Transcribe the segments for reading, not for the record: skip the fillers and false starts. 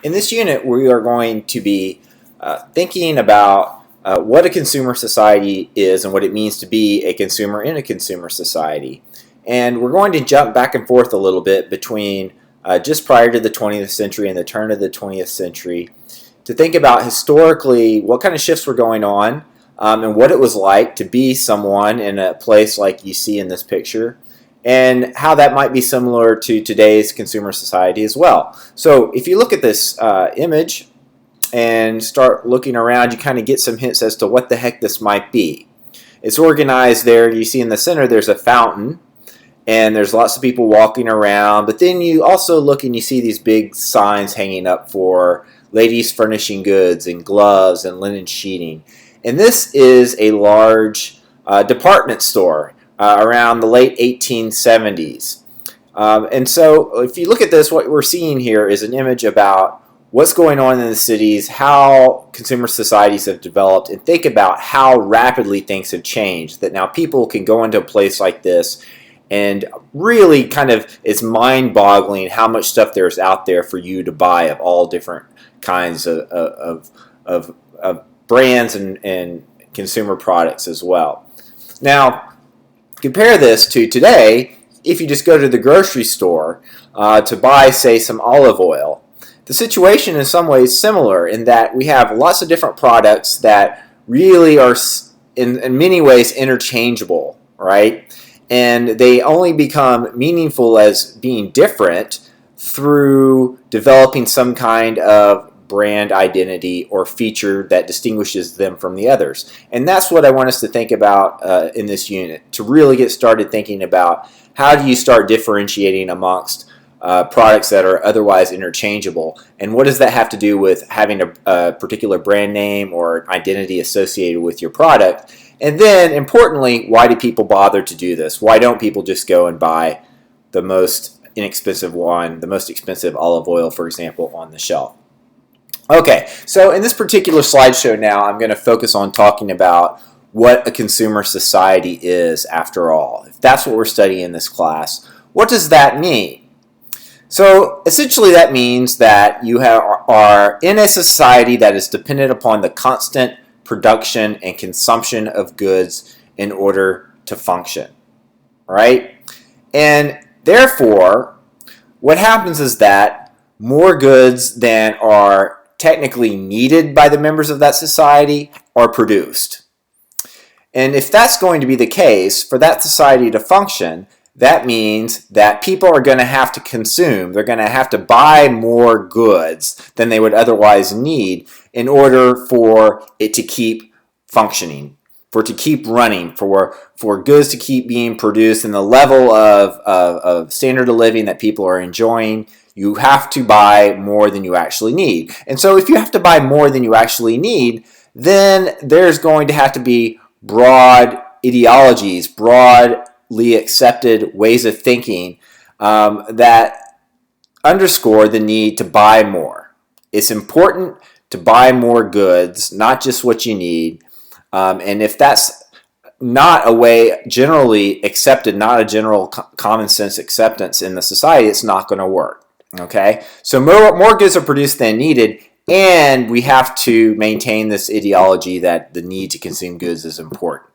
In this unit, we are going to be thinking about what a consumer society is and what it means to be a consumer in a consumer society. And we're going to jump back and forth a little bit between just prior to the 20th century and the turn of the 20th century to think about historically what kind of shifts were going on and what it was like to be someone in a place like you see in this picture, and how that might be similar to today's consumer society as well. So if you look at this image and start looking around, you kind of get some hints as to what the heck this might be. It's organized there. You see in the center there's a fountain, and there's lots of people walking around, but then you also look and you see these big signs hanging up for ladies furnishing goods and gloves and linen sheeting. And this is a large department store around the late 1870s. And so if you look at this, what we're seeing here is an image about what's going on in the cities, how consumer societies have developed, and think about how rapidly things have changed, that now people can go into a place like this and really kind of, it's mind-boggling how much stuff there's out there for you to buy of all different kinds of brands and consumer products as well. Now, compare this to today. If you just go to the grocery store to buy, say, some olive oil, the situation in some ways similar in that we have lots of different products that really are in many ways interchangeable, right? And they only become meaningful as being different through developing some kind of brand identity or feature that distinguishes them from the others. And that's what I want us to think about in this unit, to really get started thinking about how do you start differentiating amongst products that are otherwise interchangeable, and what does that have to do with having a particular brand name or identity associated with your product. And then, importantly, why do people bother to do this? Why don't people just go and buy the most inexpensive one, the most expensive olive oil, for example, on the shelf? Okay, so in this particular slideshow now, I'm going to focus on talking about what a consumer society is after all. If that's what we're studying in this class, what does that mean? So essentially that means that you are in a society that is dependent upon the constant production and consumption of goods in order to function, right? And therefore, what happens is that more goods than are technically needed by the members of that society are produced. And if that's going to be the case, for that society to function, that means that people are going to have to consume. They're going to have to buy more goods than they would otherwise need in order for it to keep functioning, for it to keep running, for goods to keep being produced and the level of standard of living that people are enjoying. You have to buy more than you actually need. And so if you have to buy more than you actually need, then there's going to have to be broad ideologies, broadly accepted ways of thinking that underscore the need to buy more. It's important to buy more goods, not just what you need. And if that's not a way generally accepted, not a general common sense acceptance in the society, it's not going to work. Okay, so more goods are produced than needed, and we have to maintain this ideology that the need to consume goods is important.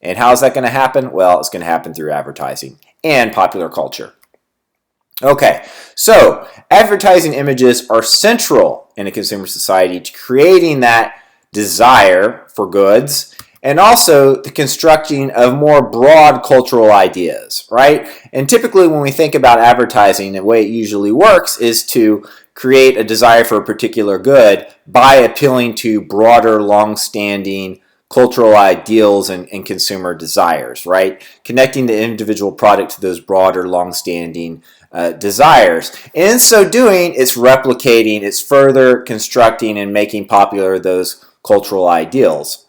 And how is that going to happen? Well, it's going to happen through advertising and popular culture. Okay, so advertising images are central in a consumer society to creating that desire for goods and also the constructing of more broad cultural ideas, right? And typically when we think about advertising, the way it usually works is to create a desire for a particular good by appealing to broader, long-standing cultural ideals and consumer desires, right? Connecting the individual product to those broader, long-standing desires. And in so doing, it's replicating, it's further constructing and making popular those cultural ideals.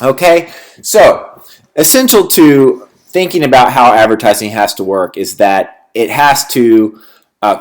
Okay, so essential to thinking about how advertising has to work is that it has to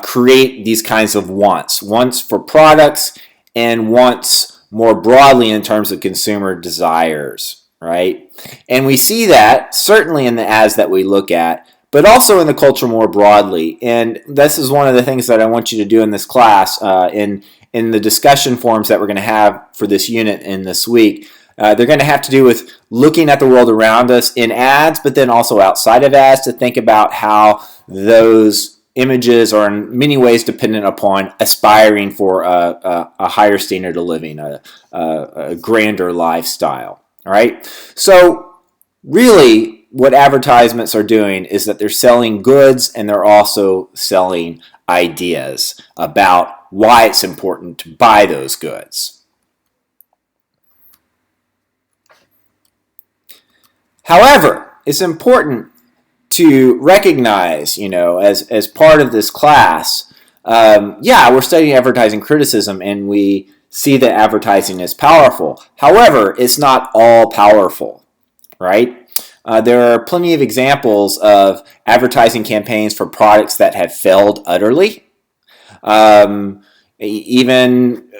create these kinds of wants for products and wants more broadly in terms of consumer desires, right? And we see that certainly in the ads that we look at, but also in the culture more broadly. And this is one of the things that I want you to do in this class, in the discussion forums that we're going to have for this unit in this week. They're going to have to do with looking at the world around us in ads, but then also outside of ads, to think about how those images are in many ways dependent upon aspiring for a higher standard of living, a grander lifestyle. All right. So really, what advertisements are doing is that they're selling goods, and they're also selling ideas about why it's important to buy those goods. However, it's important to recognize, as part of this class, we're studying advertising criticism, and we see that advertising is powerful. However, it's not all powerful, right? There are plenty of examples of advertising campaigns for products that have failed utterly. Even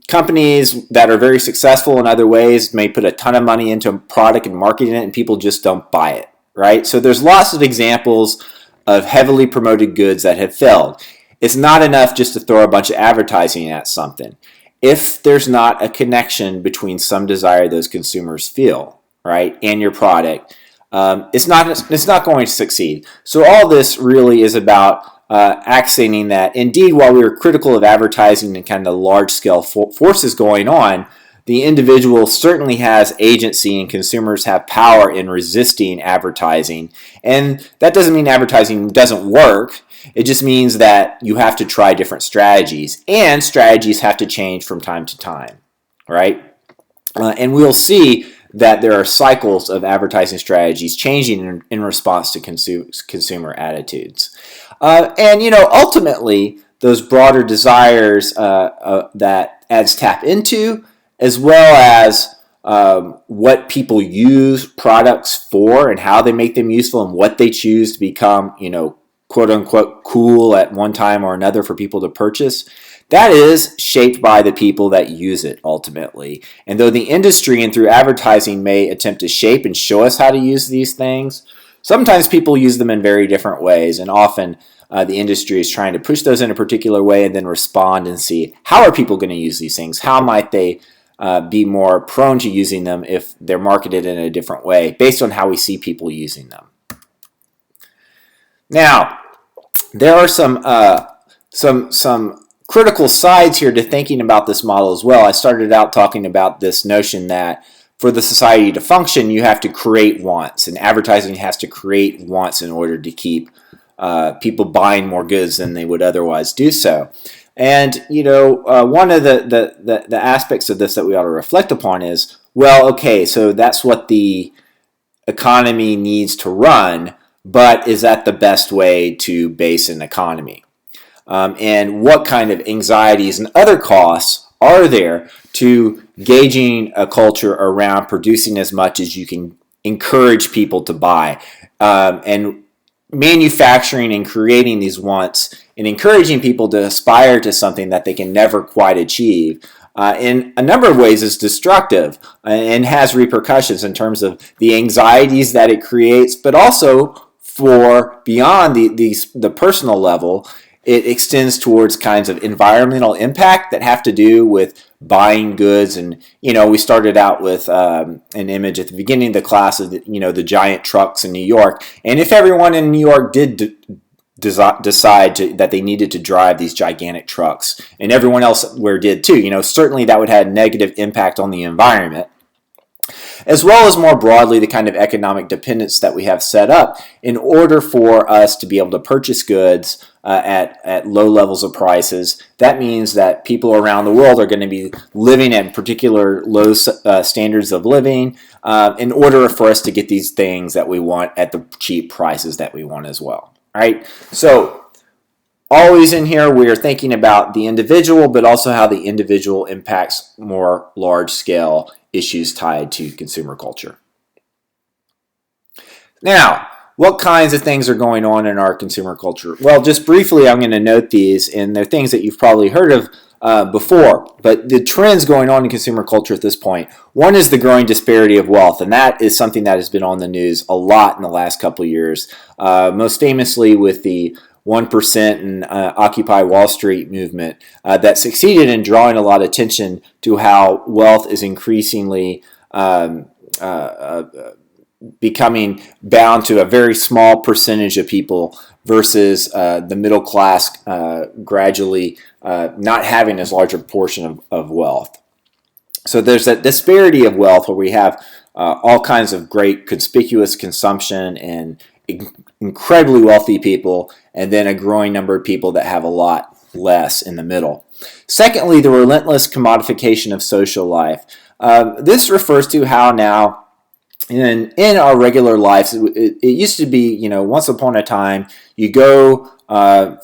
companies that are very successful in other ways may put a ton of money into a product and marketing it, and people just don't buy it, right? So there's lots of examples of heavily promoted goods that have failed. It's not enough just to throw a bunch of advertising at something. If there's not a connection between some desire those consumers feel, right, and your product, it's not going to succeed. So all this really is about accenting that, indeed, while we were critical of advertising and kind of large-scale forces going on, the individual certainly has agency, and consumers have power in resisting advertising. And that doesn't mean advertising doesn't work. It just means that you have to try different strategies, and strategies have to change from time to time, right? And we'll see that there are cycles of advertising strategies changing in response to consumer attitudes. And ultimately, those broader desires that ads tap into, as well as what people use products for and how they make them useful and what they choose to become, quote unquote, cool at one time or another for people to purchase, that is shaped by the people that use it ultimately. And though the industry and through advertising may attempt to shape and show us how to use these things, sometimes people use them in very different ways, and often the industry is trying to push those in a particular way and then respond and see how are people going to use these things? How might they be more prone to using them if they're marketed in a different way based on how we see people using them? Now, there are some critical sides here to thinking about this model as well. I started out talking about this notion that for the society to function, you have to create wants, and advertising has to create wants in order to keep people buying more goods than they would otherwise do so. And one of the aspects of this that we ought to reflect upon is, well, okay, so that's what the economy needs to run, but is that the best way to base an economy? And what kind of anxieties and other costs are there to gauging a culture around producing as much as you can encourage people to buy, and manufacturing and creating these wants and encouraging people to aspire to something that they can never quite achieve in a number of ways is destructive and has repercussions in terms of the anxieties that it creates, but also for beyond the personal level, it extends towards kinds of environmental impact that have to do with buying goods. And, we started out with an image at the beginning of the class of the giant trucks in New York. And if everyone in New York did decide that they needed to drive these gigantic trucks, and everyone else where did too, certainly that would have a negative impact on the environment, as well as more broadly the kind of economic dependence that we have set up in order for us to be able to purchase goods at low levels of prices. That means that people around the world are going to be living at particular low standards of living in order for us to get these things that we want at the cheap prices that we want as well. All right, so always in here we are thinking about the individual, but also how the individual impacts more large-scale issues tied to consumer culture. Now, What kinds of things are going on in our consumer culture? Well, just briefly, I'm going to note these, and they're things that you've probably heard of before, but the trends going on in consumer culture at this point. One is the growing disparity of wealth, and that is something that has been on the news a lot in the last couple of years, most famously with the 1% and Occupy Wall Street movement that succeeded in drawing a lot of attention to how wealth is increasingly becoming bound to a very small percentage of people versus the middle class gradually not having as large a portion of wealth. So there's that disparity of wealth where we have all kinds of great conspicuous consumption and incredibly wealthy people, and then a growing number of people that have a lot less in the middle. Secondly, the relentless commodification of social life. This refers to how now in our regular lives, it used to be, once upon a time, you go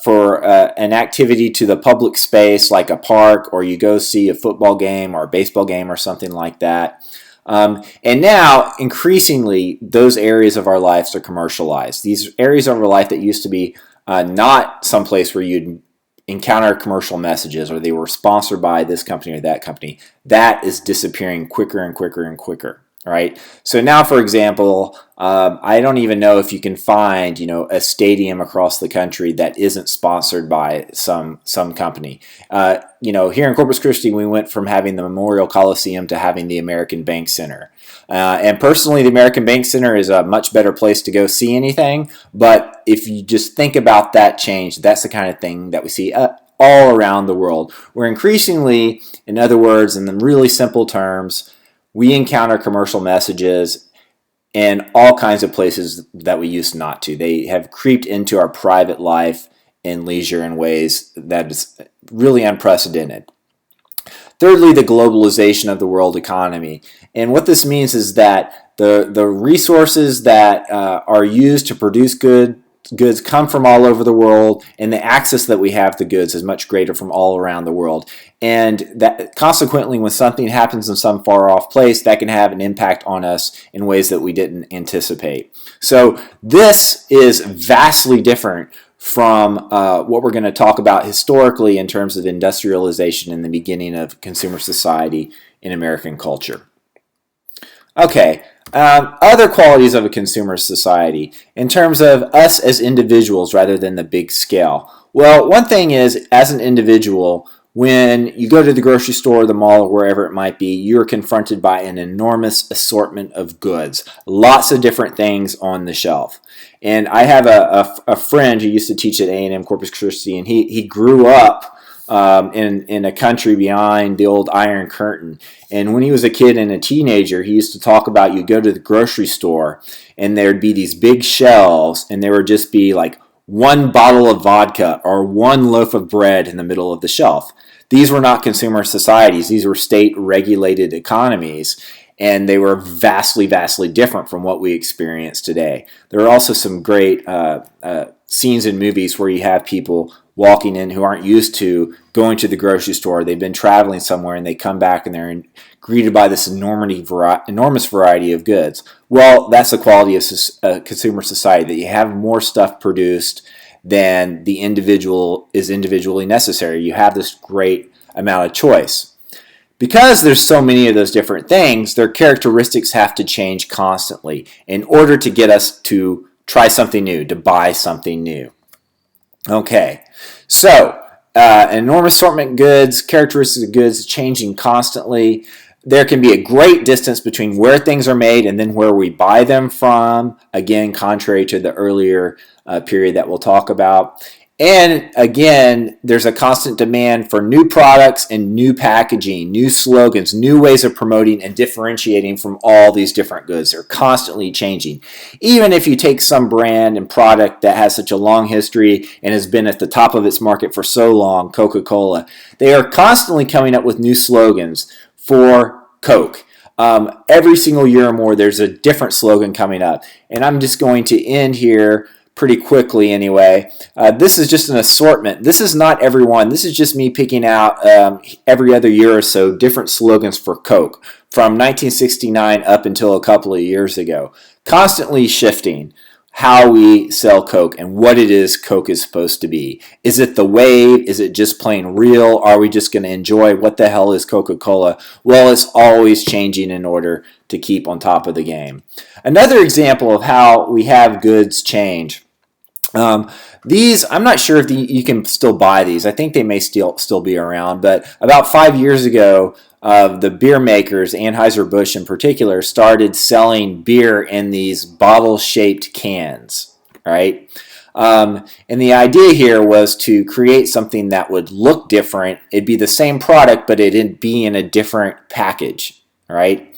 for an activity to the public space like a park, or you go see a football game or a baseball game or something like that. And now, increasingly, those areas of our lives are commercialized. These areas of our life that used to be not someplace where you'd encounter commercial messages or they were sponsored by this company or that company, that is disappearing quicker and quicker and quicker. Right. So now, for example, I don't even know if you can find, a stadium across the country that isn't sponsored by some company. Here in Corpus Christi, we went from having the Memorial Coliseum to having the American Bank Center. And personally, the American Bank Center is a much better place to go see anything. But if you just think about that change, that's the kind of thing that we see all around the world. We're increasingly, in other words, in the really simple terms, we encounter commercial messages in all kinds of places that we used not to. They have creeped into our private life and leisure in ways that is really unprecedented. Thirdly, the globalization of the world economy. And what this means is that the resources that are used to produce goods come from all over the world, and the access that we have to goods is much greater from all around the world. And that consequently, when something happens in some far off place, that can have an impact on us in ways that we didn't anticipate. So this is vastly different from what we're going to talk about historically in terms of industrialization and the beginning of consumer society in American culture. Okay. Other qualities of a consumer society in terms of us as individuals rather than the big scale. Well, one thing is, as an individual, when you go to the grocery store, the mall, or wherever it might be, you're confronted by an enormous assortment of goods. Lots of different things on the shelf. And I have a friend who used to teach at A&M Corpus Christi, and he grew up in a country behind the old Iron Curtain. And when he was a kid and a teenager, he used to talk about you go to the grocery store and there'd be these big shelves and there would just be like one bottle of vodka or one loaf of bread in the middle of the shelf. These were not consumer societies. These were state-regulated economies, and they were vastly, vastly different from what we experience today. There are also some great scenes in movies where you have people walking in who aren't used to going to the grocery store. They've been traveling somewhere and they come back and they're greeted by this enormous variety of goods. Well, that's the quality of consumer society, that you have more stuff produced than the individual is individually necessary. You have this great amount of choice. Because there's so many of those different things, their characteristics have to change constantly in order to get us to try something new, to buy something new. Okay, so an enormous assortment of goods, characteristics of goods changing constantly. There can be a great distance between where things are made and then where we buy them from. Again, contrary to the earlier period that we'll talk about. And again, there's a constant demand for new products and new packaging, new slogans, new ways of promoting and differentiating from all these different goods. They're constantly changing. Even if you take some brand and product that has such a long history and has been at the top of its market for so long, Coca-Cola, they are constantly coming up with new slogans for Coke. Every single year or more, there's a different slogan coming up. And I'm just going to end here pretty quickly anyway. This is just an assortment. This is not every one. This is just me picking out every other year or so different slogans for Coke from 1969 up until a couple of years ago. Constantly shifting. how we sell Coke and what it is Coke is supposed to be. Is it the wave? Is it just plain real? Are we just going to enjoy what the hell is Coca-Cola? Well, it's always changing in order to keep on top of the game. Another example of how we have goods change. These, I'm not sure if you can still buy these. I think they may still be around, but about 5 years ago, the beer makers, Anheuser-Busch in particular, started selling beer in these bottle-shaped cans, right? And the idea here was to create something that would look different. It'd be the same product, but it'd be in a different package, right?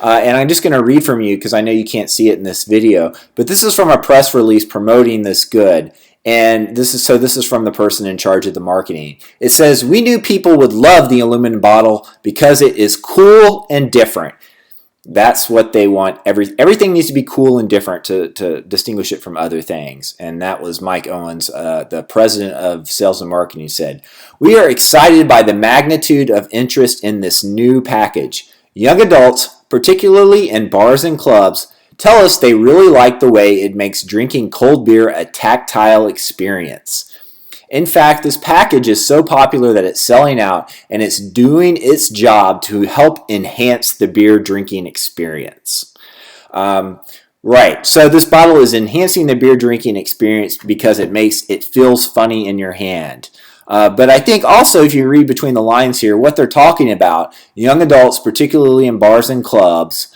And I'm just going to read from you because I know you can't see it in this video, but this is from a press release promoting this good. And this is from the person in charge of the marketing. It says, "We knew people would love the aluminum bottle because it is cool and different." That's what they want. Everything needs to be cool and different to distinguish it from other things. And that was Mike Owens, the president of sales and marketing, said, "We are excited by the magnitude of interest in this new package. Young adults, particularly in bars and clubs, tell us they really like the way it makes drinking cold beer a tactile experience. In fact, this package is so popular that it's selling out, and it's doing its job to help enhance the beer drinking experience." Right, so this bottle is enhancing the beer drinking experience because it feels funny in your hand. But I think also if you read between the lines here, what they're talking about, young adults, particularly in bars and clubs,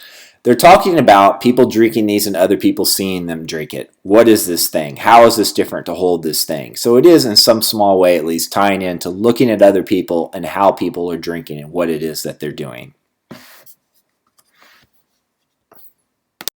they're talking about people drinking these and other people seeing them drink it. What is this thing? How is this different to hold this thing? So it is in some small way at least tying into looking at other people and how people are drinking and what it is that they're doing.